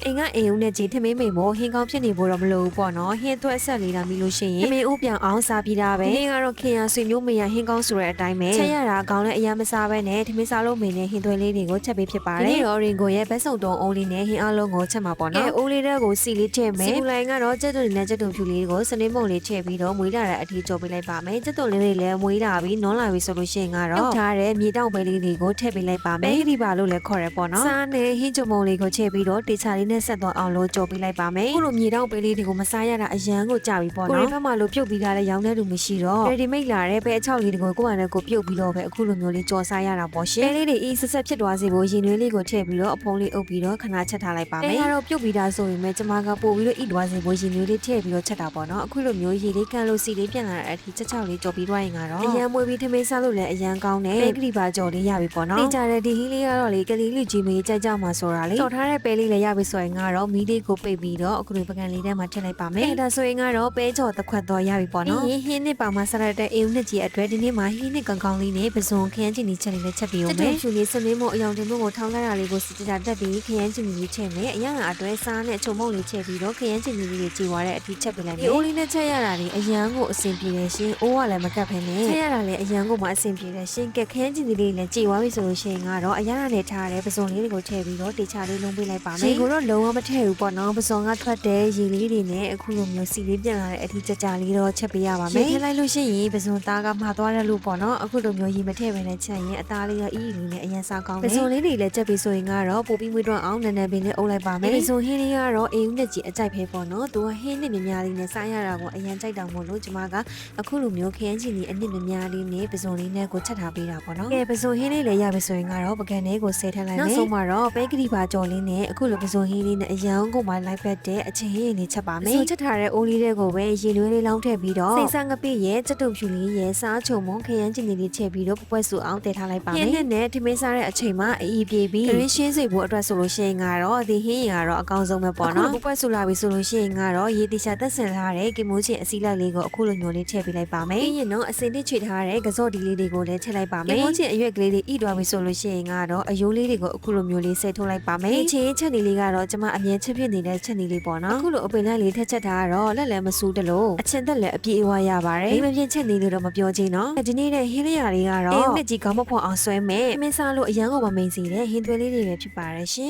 အိမ်ကအိမ်ဦးနဲ့ကြီးထမင်းမိန်မို့ဟင်းကောင်းဖြစ်နေဖို့တော့မလိုဘူးပေါ့နော်ဟင်းသွက်ဆက်လေးတာမိလို့ရှိရင်ထမင်းဦးပြန်အောင်စားပြီးတာပဲဒီနေ့ကတော့ခင်ရဆွေမျိုးမေရဟင်းကောင်းဆိုတဲ့အတိုင်းပဲချက်ရတာကောင်းတဲ့အရာမစားပဲနဲ့ထမင်းစားလို့မိန်နဲ့ဟင်းသွဲလေးတွေကိုချက်ပေးဖြစ်ပါတယ်ဒီနေ့တော့ရင်ကိုရဲ့ဘက်စုံတုံးအုံးလေးနဲ့ဟင်းအလုံးကိုချက်မှာပေါ့နော်အုံးလေးတွေကိုစီလေးထည့်မယ်စီလိုင်းကတော့ကြက်သွန်နဲ့ကြက်သွန်ဖြူလေးကိုစနေမုံလေးထည့်ပြီးတော့မွေးလာတဲ့အထီးကြော်ပေးလိုက်ပါမယ်ကြက်သွန်လေးတွေလည်းမွေးလာပြီးနွန်းလာပြီးဆိုလို့ရှိရင်ကတော့ထားတဲ့မြေတောင်ပဲလေးတွေကိုထည့်ပေးလိုက်ပါမယ်ဒီပါလို့လည်းခေါ်ရပေါ့နော်စားနဲ့ဟင်းကြုံမုံလေးကိုထည့်ပြီးတော့တေချာလေးနဲ့ဆက်သွားအောင်လို့ကြော်ပေးလိုက်ပါမယ်ခုလိုမြေတောင်ပဲလေးတွေကိုမစားရတာအရန်ကိုကြာပြီပေါ့နော်ကိုရီဘက်မှာလို့ပြုတ်ပြီးသားလည်းရောင်းတဲ့လူမရှိတော့ ready made လာတဲ့ပဲအချောက်လေးတွေကိုကိုယ့်ဘာနဲ့ကိုပြုတ်ပြီးတော့ပဲအခုလိုမျိုးလေးကြော်စားရတာပေါ့ရှင်ပဲလေးတွေအေးဆက်ဆက်ဖြစ်သွားစေဖို့ရင်သွေးလေးကိုထည့်ပြီးတော့အဖုံးလေးအုပ်ပြီးတော့ခဏချက်ထားလိုက်ပါမယ်အဲကတော့ပြုတ်ပြီးသားဆိုရင်ပဲကျမကပို့ပြီးတော့ဣသွားစေဖို့ရင်သွေးလေးထည့်ပြီးတော့ချက်တာပေါ့နော်အခုလိုမျိုးရေလေးကန်လို့စီလေးပြန်လာတဲ့အထိချက်ချောက်လေးကြော်ပြီးသွားရင်ကတော့အရန်မွေးပြီးထမင်းစားလို့လည်းအရန်ကောင်းတယ်ပဲကလေးပါကြော်လေးရပြီပေါ့နော်သိကြတဲ့ဒီဟင်းလေးကတော့လေကလေးလေးကြီးမေးကြိုက်ကြမှာဆိုတာလေကြော်ထားတဲ့ပဲလေးလည်းရပြီဆိုရင်ကတော့မီးလေးကိုပိတ်ပြီးတော့အခုလိုပကံလေးထဲမှာထည့်လိုက်ပါမယ်အဲဒါဆိုရင်ကတော့ပဲကြော်တစ်ခွက်တော့ရပြီပေါ့နော်ဟင်းနှစ်ပါမှာစားရတဲ့အေးဦးနှစ်ကြီးအတွက်ဒီနေ့မှာဟင်းနှစ်ကောင်လေးနဲ့ပစုံခရမ်းချင်ကြီးချက်လေးနဲ့ချက်ပြီးအောင်မယ်ဖြူလေးစနေမို့အယောင်တင်မို့ကိုထောင်းလိုက်တာလေးကိုစစ်တာတက်ပြီးခရမ်းချင်ကြီးချက်မယ်အရန်အတွဲစားနဲ့ချုံမုံလေးချက်ပြီးတော့ခရမ်းချင်ကြီးလေးကြီးွားတဲ့အထိချက်ပေးလိုက်မယ်ဒီအိုးလေးနဲ့ချက်ရတာလေးအရန်ကိုအဆင်ပြေတယ်ရှင်အိုးကလည်းမကတ်ဖ ene ချက်ရတာလည်းအရန်ကိုမှအဆင်ပြေတယ်ရှင်ကခရမ်းချင်ကြီးလေးလည်းကြီးွားပြီဆိုလို့ရှိရင်ကတော့အရန်နဲ့ထားတဲ့ပစုံလေးတွေကိုထည့်ပြီးတော့တေချာလေးလုံးပေးလိုက်ပါမယ်ရေကိုတော့လုံးဝမထည့်ဘူးပေါ့နော်ပစုံကထွက်တဲ့ရေလေးတွေနဲ့အခုလိုမျိုးစီလေးပြန်လာတဲ့အထိကြကြလေးတော့ချက်ပေးရပါမယ်ထည့်လိုက်လို့ရှိရင်ပစုံသားကမှာသွားတယ်လို့ပေါ့နော်အခုလိုမျိုးရေမထည့်ဘဲနဲ့ချက်ရင်အသားလေးရောအီးလေးနဲ့အရန်စားကောင်းတယ်ပစုံလေးတွေလည်းချက်ပြီးဆိုရင်ကတော့ပိုပြီးမွေးတော့အောင်နည်းနည်းပင်လေးအုပ်လိုက်ပါမယ်ပစုံဟင်းလေးကတော့အေးဦးနဲ့ကြီးအကြိုက်ပဲပေါ့နော်သူကဟင်းနဲ့မြများလေးနဲ့စားရတာကိုအရန်ကြိုက်တောင်မို့လို့ကျမကအခုလိုမျိုးခရမ်းချင်ကြီးအနစ်မြများလေးနဲ့ပစုံလေးနဲ့ကိုချက်ထားပေးတာပေါ့နော်ကဲပစုံဟင်းလေးလည်းရပြီဆိုရင်ကတော့ပကံလေးကိုဆဲထည့်လိုက်မယ်နောက်ဆုံးမှာတော့ပဲကလေးပါကြော်လေးနဲ့အခုလိုပစုံဟင်းလေးနဲ့အရန်ကိုမှလိုက်ဖက်တဲ့အချင်းဟင်းလေးချက်ပါမယ်ပစုံချက်ထားတဲ့အိုးလေးတွေကိုပဲရေလွှဲလေးလောင်းထည့်ပြီးတော့စိတ်ဆန်းငပိရဲ့ကြက်တုပ်ဖြူလေးရဲ့စားချုံမုံခရမ်းချင်လေးချက်ပြီးတော့ပွဲဆူအောင်တည်ထားလိုက်ပါမယ်ဟင်းနဲ့ထမင်းစားတဲ့အချိန်မှာအီးပြေးပြီးခရင်းရှင်းစေဖို့အတွက်ဆိုလို့ရှိရင်ကတော့ဒီဟင်းရင်ကတော့အကောင်းဆုံးပဲပေါ့နော်ပွဲဆူလာပြီဆိုလို့ရှိရင်ကတော့ရေတိချာတက်ဆင်ထားတဲ့ကင်မိုးချင်အစည်းလိုက်လေးကိုအခုလိုမျိုးလေးထည့်ပေးလိုက်ပါမယ်ဟင်းရင်တော့အစင်တစ်ချွေထားတဲ့ကစော့ဒီလေးတွေကိုလည်းထည့်လိုက်ပါမယ်ကင်မိုးချင်အရွက်ကလေးတွေဣသွားပြီဆိုလို့ရှိရင်ကတော့အယိုးလေးတွေကိုအခုလိုမျိုးလေးဆဲထုတ်လိုက်ပါမယ်ချင်းချက်နေလေးကတော့ကျမအမြဲချက်ဖြစ်နေတဲ့ချက်နေလေးပေါ့နော်အခုလိုအပင်လိုက်လေးထက်ချက်ထားတော့လက်လည်းမဆူးတလို့အချင်သက်လည်းအပြည့်အဝရပါတယ်ဒီမပြင်းချက်နေလို့တော့မပြောချင်နော်ဒီနေ့တဲ့ဟင်းလေးရာလေးကတော့အဲ့နှစ်ကြီးကောင်းမဖို့အောင်ဆွဲမဲ့မင်းစားလို့အရန်ကိုမမိန်စီတဲ့ဟင်းသွဲလေးတွေပဲဖြစ်ပါတယ်ရှင်